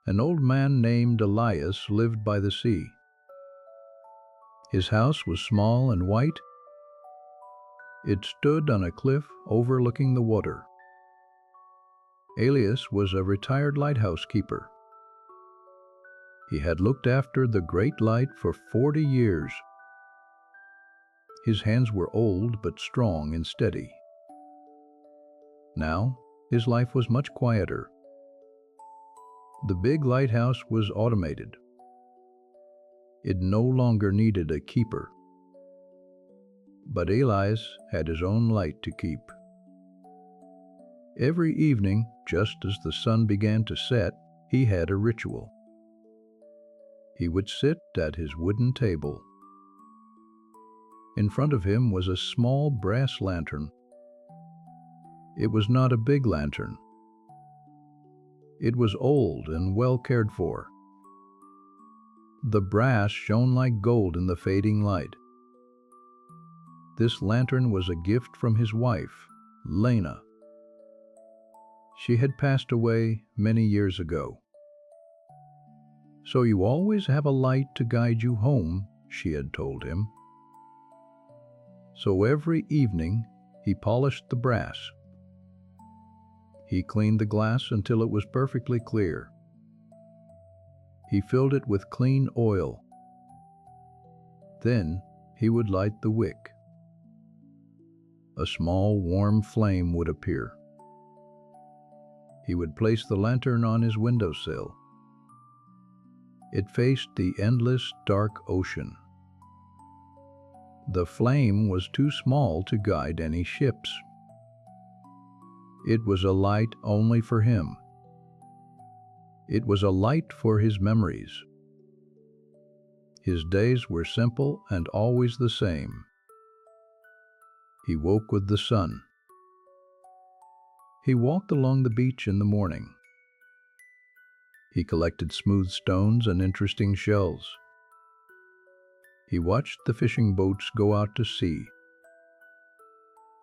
An old man named Elias lived by the sea. His house was small and white. It stood on a cliff overlooking the water. Elias was a retired lighthouse keeper. He had looked after the great light for 40 years. His hands were old but strong and steady. Now, his life was much quieter. The big lighthouse was automated. It no longer needed a keeper. But Elias had his own light to keep. Every evening, just as the sun began to set, he had a ritual. He would sit at his wooden table. In front of him was a small brass lantern. It was not a big lantern. It was old and well cared for. The brass shone like gold in the fading light. This lantern was a gift from his wife, Lena. She had passed away many years ago. "So you always have a light to guide you home," she had told him. So every evening he polished the brass. He cleaned the glass until it was perfectly clear. He filled it with clean oil. Then he would light the wick. A small warm flame would appear. He would place the lantern on his windowsill. It faced the endless dark ocean. The flame was too small to guide any ships. It was a light only for him. It was a light for his memories. His days were simple and always the same. He woke with the sun. He walked along the beach in the morning. He collected smooth stones and interesting shells. He watched the fishing boats go out to sea.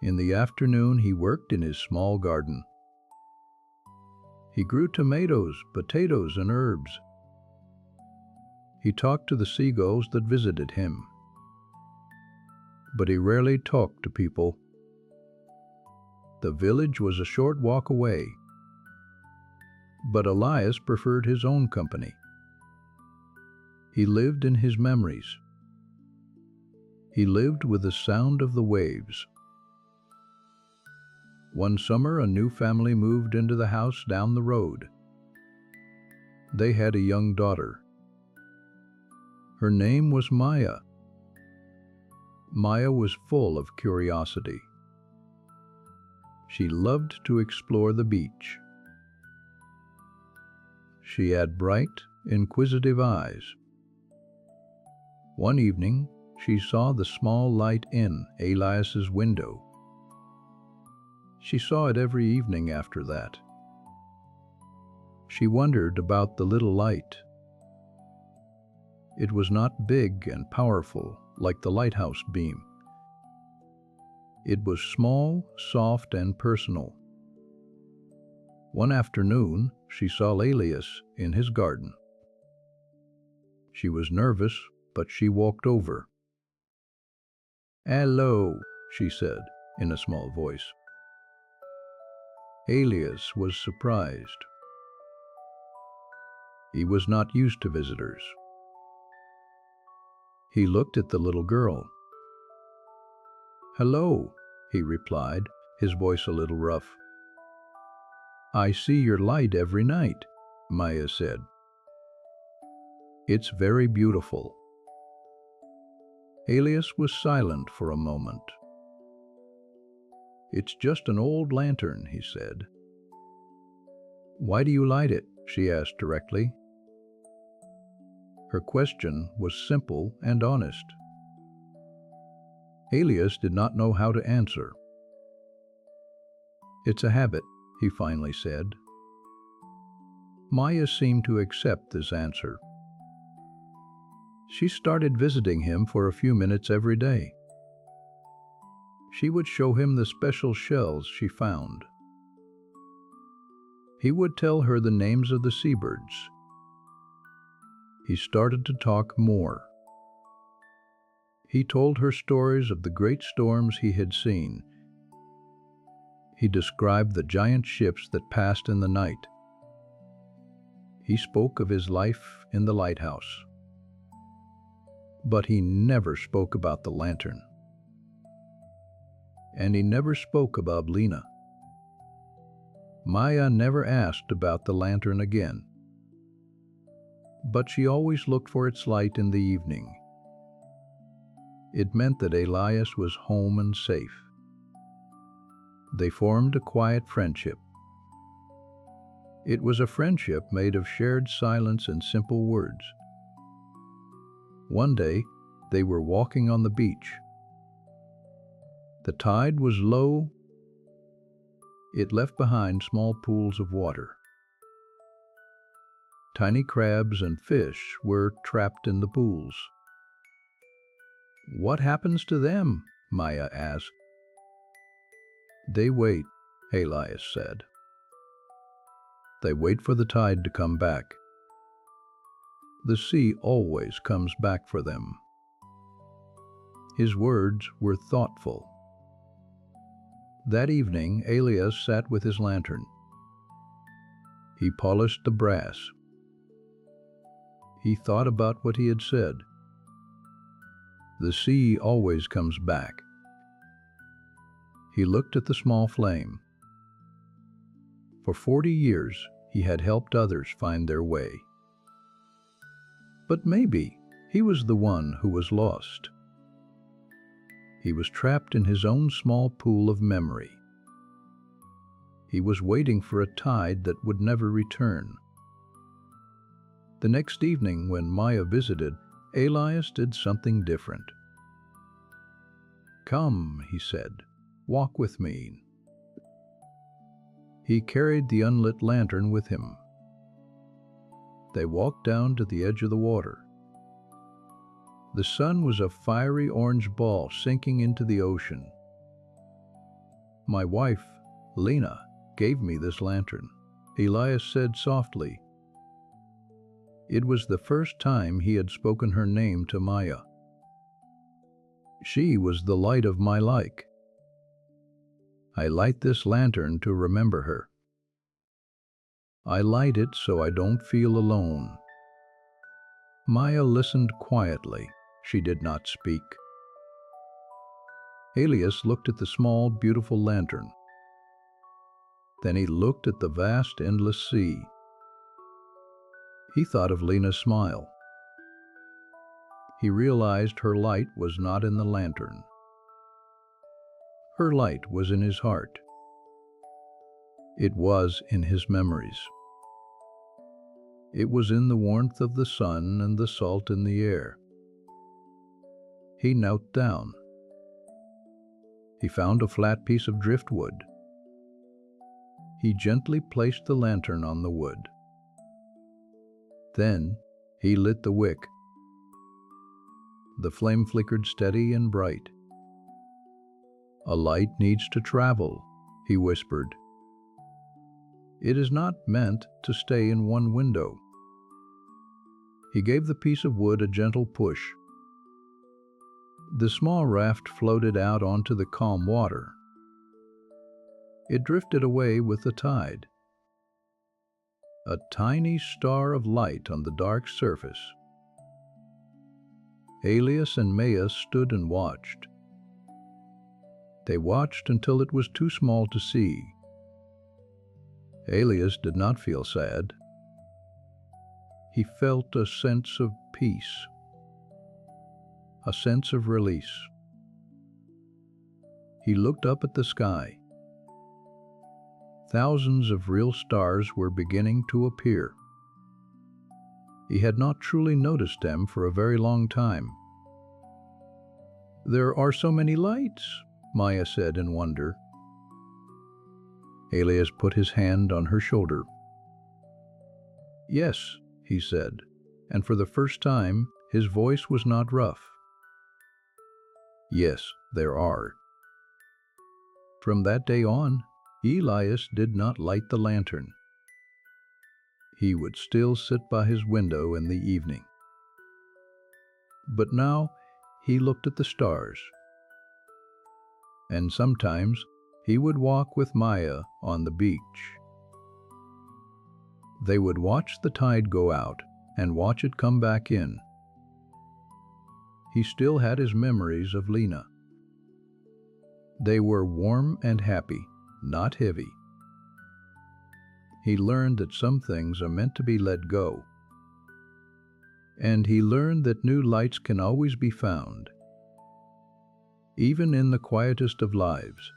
In the afternoon, he worked in his small garden. He grew tomatoes, potatoes, and herbs. He talked to the seagulls that visited him. But he rarely talked to people. The village was a short walk away. But Elias preferred his own company. He lived in his memories. He lived with the sound of the waves. One summer, a new family moved into the house down the road. They had a young daughter. Her name was Maya. Maya was full of curiosity. She loved to explore the beach. She had bright, inquisitive eyes. One evening, she saw the small light in Elias's window. She saw it every evening after that. She wondered about the little light. It was not big and powerful like the lighthouse beam. It was small, soft, and personal. One afternoon, she saw Elias in his garden. She was nervous, but she walked over. "Hello," she said in a small voice. Elias was surprised. He was not used to visitors. He looked at the little girl. "Hello," he replied, his voice a little rough. "I see your light every night," Maya said. "It's very beautiful." Elias was silent for a moment. "It's just an old lantern," he said. "Why do you light it?" she asked directly. Her question was simple and honest. Elias did not know how to answer. "It's a habit," he finally said. Maya seemed to accept this answer. She started visiting him for a few minutes every day. She would show him the special shells she found. He would tell her the names of the seabirds he started to talk more. He told her stories of the great storms he had seen. He described the giant ships that passed in the night. He spoke of his life in the lighthouse. But he never spoke about the lantern. And he never spoke about Lena. Maya never asked about the lantern again. But she always looked for its light in the evening. It meant that Elias was home and safe. They formed a quiet friendship. It was a friendship made of shared silence and simple words. One day, they were walking on the beach. The tide was low. It left behind small pools of water. Tiny crabs and fish were trapped in the pools. "What happens to them?" Maya asked. "They wait," Elias said. "They wait for the tide to come back. The sea always comes back for them." His words were thoughtful. That evening, Elias sat with his lantern. He polished the brass. He thought about what he had said. The sea always comes back. He looked at the small flame. For 40 years, he had helped others find their way. But maybe he was the one who was lost. He was trapped in his own small pool of memory. He was waiting for a tide that would never return. The next evening, when Maya visited, Elias did something different. "Come," he said, "walk with me." He carried the unlit lantern with him. They walked down to the edge of the water. The sun was a fiery orange ball sinking into the ocean. "My wife, Lena, gave me this lantern," Elias said softly. It was the first time he had spoken her name to Maya. "She was the light of my life. I light this lantern to remember her. I light it so I don't feel alone." Maya listened quietly. She did not speak. Elias looked at the small, beautiful lantern. Then he looked at the vast, endless sea. He thought of Lena's smile. He realized her light was not in the lantern. Her light was in his heart. It was in his memories. It was in the warmth of the sun and the salt in the air. He knelt down. He found a flat piece of driftwood. He gently placed the lantern on the wood. Then he lit the wick. The flame flickered steady and bright. "A light needs to travel," he whispered. "It is not meant to stay in one window." He gave the piece of wood a gentle push. The small raft floated out onto the calm water. It drifted away with the tide. A tiny star of light on the dark surface. Elias and Maya stood and watched. They watched until it was too small to see. Elias did not feel sad. He felt a sense of peace, a sense of release. He looked up at the sky. Thousands of real stars were beginning to appear. He had not truly noticed them for a very long time. "There are so many lights," Maya said in wonder. Elias put his hand on her shoulder. "Yes," he said, and for the first time, his voice was not rough. "Yes, there are." From that day on, Elias did not light the lantern. He would still sit by his window in the evening. but now he looked at the stars. And sometimes he would walk with Maya on the beach. They would watch the tide go out and watch it come back in. He still had his memories of Lena. They were warm and happy, not heavy. He learned that some things are meant to be let go. And he learned that new lights can always be found, even in the quietest of lives,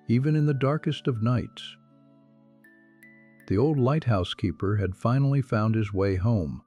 even in the darkest of nights. The old lighthouse keeper had finally found his way home,